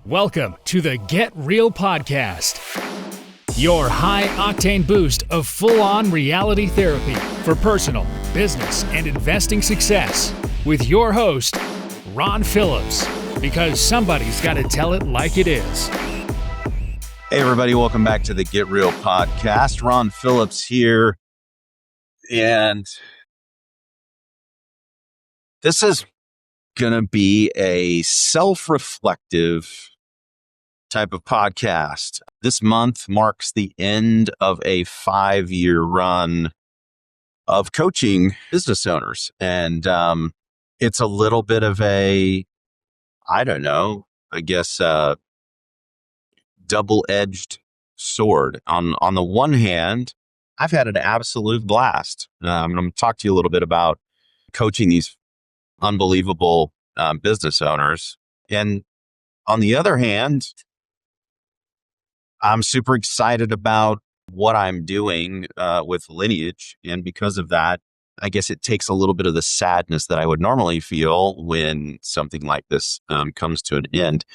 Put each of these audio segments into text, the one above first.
Welcome to the Get Real Podcast, your high-octane boost of full-on reality therapy for personal, business, and investing success with your host, Ron Phillips, because somebody's got to tell it like it is. Hey, everybody. Welcome back to the Get Real Podcast. Ron Phillips here. And this is going to be a self-reflective type of podcast. This month marks the end of a 5-year run of coaching business owners. And it's a little bit of a, double-edged sword. On the one hand, I've had an absolute blast. I'm going to talk to you a little bit about coaching these unbelievable business owners. And on the other hand, I'm super excited about what I'm doing with Lineage. And because of that, I guess it takes a little bit of the sadness that I would normally feel when something like this comes to an end.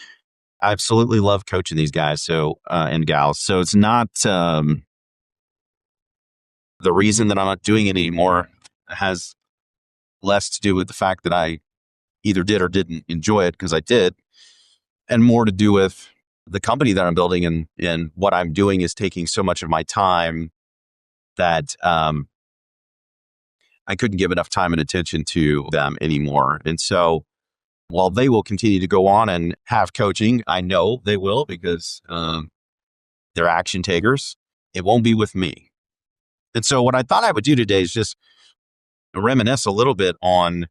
I absolutely love coaching these guys and gals. So it's not the reason that I'm not doing it anymore has less to do with the fact that I either did or didn't enjoy it, because I did, and more to do with the company that I'm building and what I'm doing is taking so much of my time that I couldn't give enough time and attention to them anymore. And so while they will continue to go on and have coaching, I know they will, because they're action takers. It won't be with me. And so what I thought I would do today is just reminisce a little bit on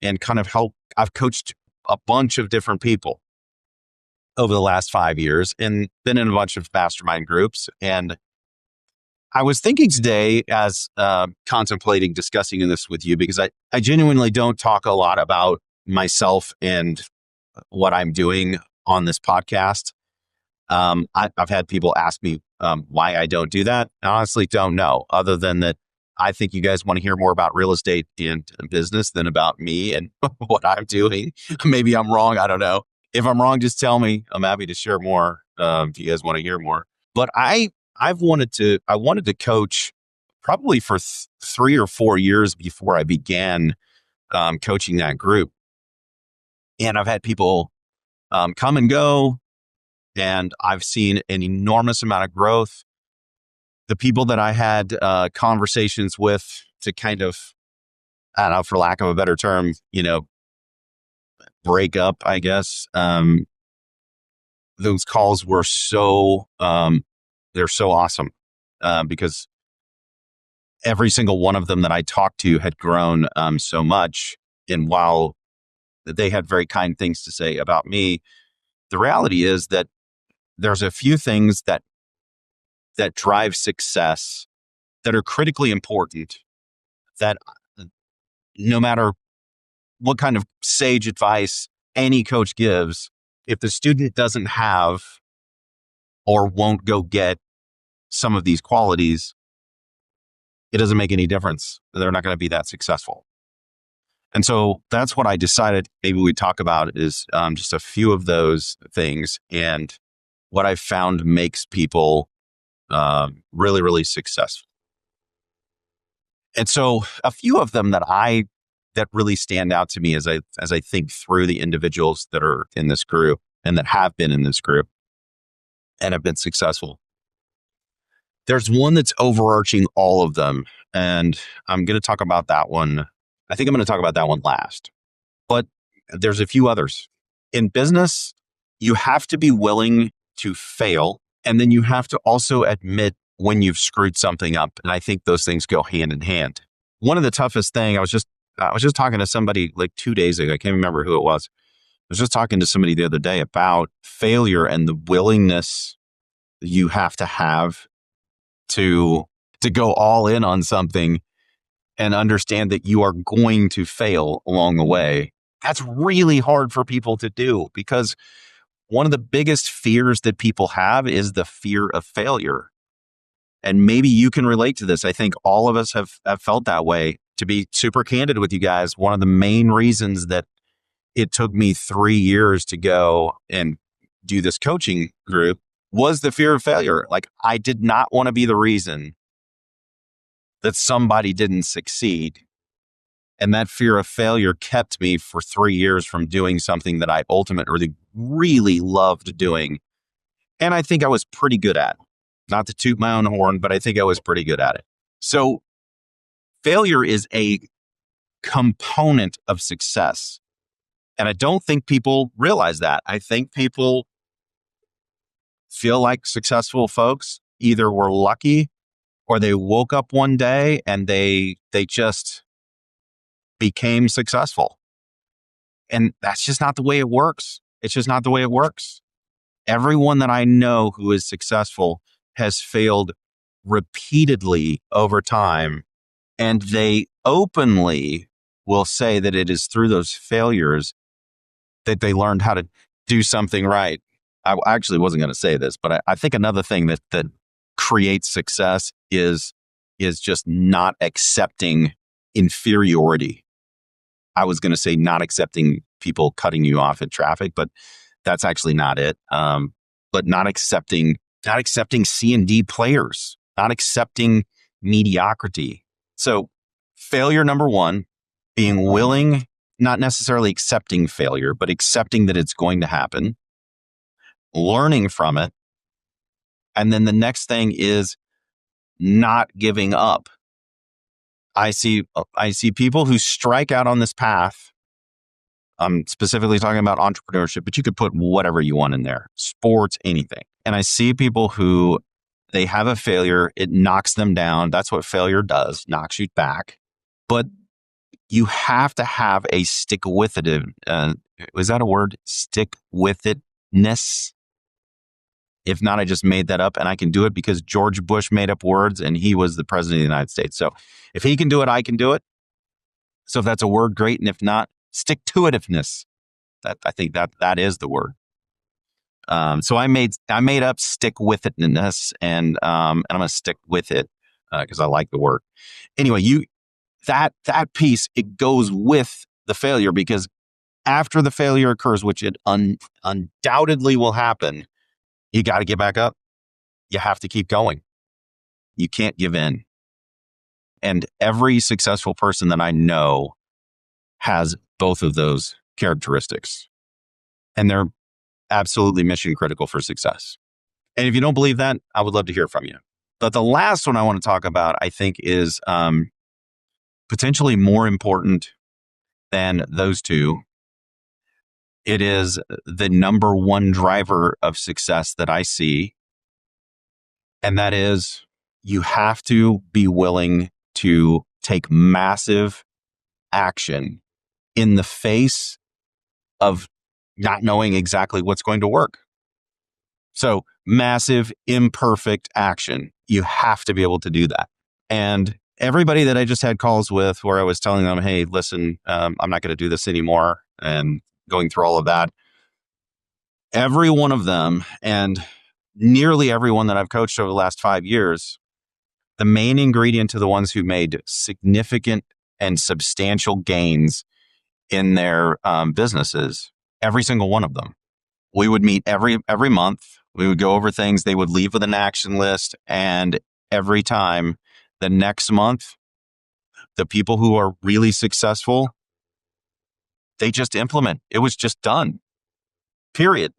and kind of help. I've coached a bunch of different people over the last 5 years and been in a bunch of mastermind groups. And I was thinking today, as contemplating discussing this with you, because I genuinely don't talk a lot about myself and what I'm doing on this podcast. I've had people ask me why I don't do that. I honestly don't know, other than that I think you guys want to hear more about real estate and business than about me and what I'm doing. Maybe I'm wrong. I don't know. If I'm wrong, just tell me. I'm happy to share more if you guys want to hear more. But I wanted to coach probably for 3 or 4 years before I began coaching that group. And I've had people come and go, and I've seen an enormous amount of growth. The people that I had conversations with to kind of, I don't know, for lack of a better term, break up, I guess. Those calls were they're so awesome because every single one of them that I talked to had grown so much. And while they had very kind things to say about me, the reality is that there's a few things that drive success that are critically important, that no matter what kind of sage advice any coach gives, if the student doesn't have or won't go get some of these qualities, it doesn't make any difference. They're not going to be that successful. And so that's what I decided maybe we talk about is just a few of those things and what I found makes people really, really successful. And so a few of them that really stand out to me as I think through the individuals that are in this group and that have been in this group and have been successful. There's one that's overarching all of them, and I'm going to talk about that one. I think I'm going to talk about that one last, but there's a few others. In business, you have to be willing to fail, and then you have to also admit when you've screwed something up. And I think those things go hand in hand. One of the toughest thing, I was just talking to somebody like 2 days ago. I can't remember who it was. I was just talking to somebody the other day about failure and the willingness you have to go all in on something and understand that you are going to fail along the way. That's really hard for people to do, because one of the biggest fears that people have is the fear of failure. And maybe you can relate to this. I think all of us have felt that way. To be super candid with you guys, one of the main reasons that it took me 3 years to go and do this coaching group was the fear of failure. Like, I did not want to be the reason that somebody didn't succeed. And that fear of failure kept me for 3 years from doing something that I ultimately really loved doing. And I think I was pretty good at it. Not to toot my own horn, but I think I was pretty good at it. So failure is a component of success. And I don't think people realize that. I think people feel like successful folks either were lucky or they woke up one day and they just became successful. And that's just not the way it works. It's just not the way it works. Everyone that I know who is successful has failed repeatedly over time. And they openly will say that it is through those failures that they learned how to do something right. I actually wasn't going to say this, but I think another thing that creates success is just not accepting inferiority. I was going to say not accepting people cutting you off at traffic, but that's actually not it. But not accepting C&D players, not accepting mediocrity. So failure number one, being willing, not necessarily accepting failure, but accepting that it's going to happen, learning from it. And then the next thing is not giving up. I see people who strike out on this path. I'm specifically talking about entrepreneurship, but you could put whatever you want in there, sports, anything. And I see people who they have a failure, it knocks them down. That's what failure does, knocks you back. But you have to have a stick with it. Is that a word? Stick with it-ness? If not, I just made that up, and I can do it because George Bush made up words and he was the president of the United States. So if he can do it, I can do it. So if that's a word, great. And if not, stick to it-ness. I think that is the word. So I made up stick with it-ness, and I'm going to stick with it because I like the word. Anyway, that piece, it goes with the failure, because after the failure occurs, which it undoubtedly will happen, you got to get back up. You have to keep going. You can't give in. And every successful person that I know has both of those characteristics. And they're absolutely mission critical for success. And if you don't believe that, I would love to hear from you. But the last one I want to talk about, I think, is potentially more important than those two. It is the number one driver of success that I see. And that is, you have to be willing to take massive action in the face of not knowing exactly what's going to work. So massive, imperfect action. You have to be able to do that. And everybody that I just had calls with where I was telling them, hey, listen, I'm not going to do this anymore, and going through all of that, every one of them, and nearly everyone that I've coached over the last 5 years, the main ingredient to the ones who made significant and substantial gains in their businesses, every single one of them, we would meet every month. We would go over things. They would leave with an action list. And every time, the next month, the people who are really successful, they just implement. It was just done. Period.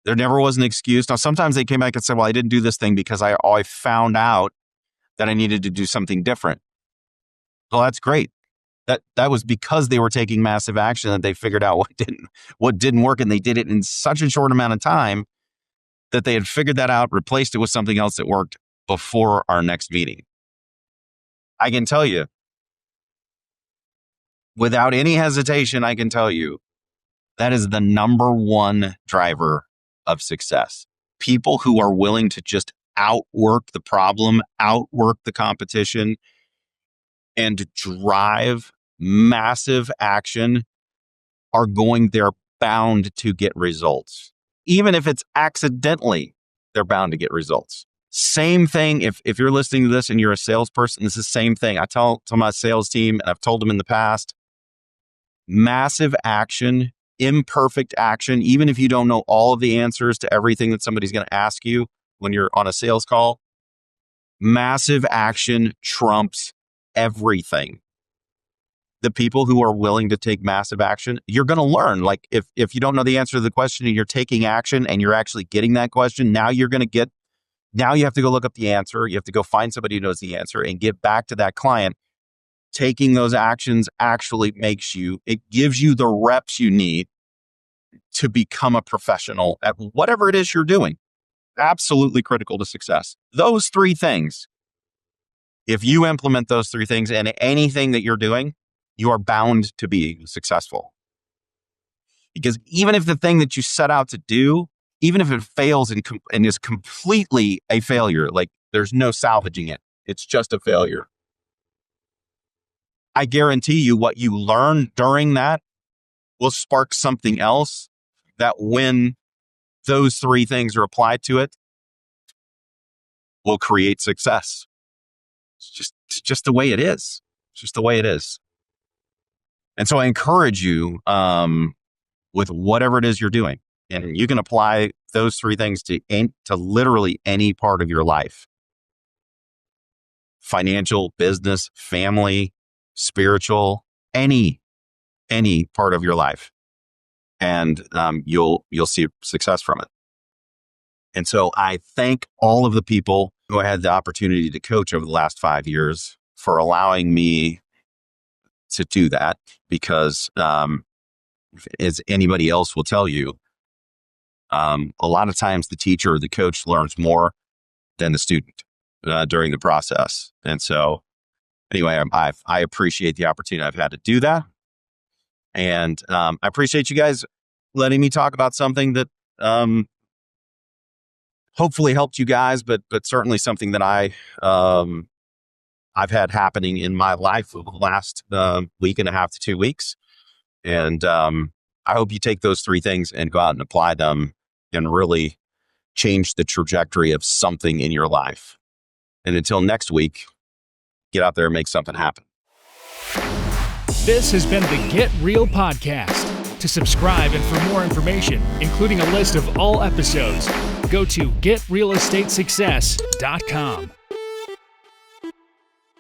There never was an excuse. Now, sometimes they came back and said, well, I didn't do this thing because I found out that I needed to do something different. Well, that's great. That was because they were taking massive action that they figured out what didn't work, and they did it in such a short amount of time that they had figured that out, replaced it with something else that worked before our next meeting. I can tell you, without any hesitation, I can tell you that is the number one driver of success. People who are willing to just outwork the problem, outwork the competition, and drive massive action they're bound to get results. Even if it's accidentally, they're bound to get results. Same thing, if you're listening to this and you're a salesperson, it's the same thing. I tell my sales team, and I've told them in the past, massive action imperfect action, even if you don't know all of the answers to everything that somebody's going to ask you when you're on a sales call, massive action trumps everything. The people who are willing to take massive action, you're going to learn. Like if you don't know the answer to the question and you're taking action and you're actually getting that question, now you have to go look up the answer. You have to go find somebody who knows the answer and get back to that client. Taking those actions actually it gives you the reps you need to become a professional at whatever it is you're doing. Absolutely critical to success. Those three things, if you implement those three things in anything that you're doing, you are bound to be successful. Because even if the thing that you set out to do, even if it fails and is completely a failure, like there's no salvaging it, it's just a failure. I guarantee you what you learn during that will spark something else that when those three things are applied to it will create success. It's just the way it is. It's just the way it is. And so I encourage you with whatever it is you're doing, and you can apply those three things to literally any part of your life. Financial, business, family, spiritual, any part of your life. And you'll see success from it. And so I thank all of the people who I had the opportunity to coach over the last 5 years for allowing me to do that, because as anybody else will tell you, a lot of times the teacher or the coach learns more than the student during the process. And so anyway, I appreciate the opportunity I've had to do that. And I appreciate you guys letting me talk about something that hopefully helped you guys, but certainly something that I've had happening in my life over the last week and a half to 2 weeks. And I hope you take those three things and go out and apply them and really change the trajectory of something in your life. And until next week, get out there and make something happen. This has been the Get Real Podcast. To subscribe and for more information, including a list of all episodes, go to getrealestatesuccess.com.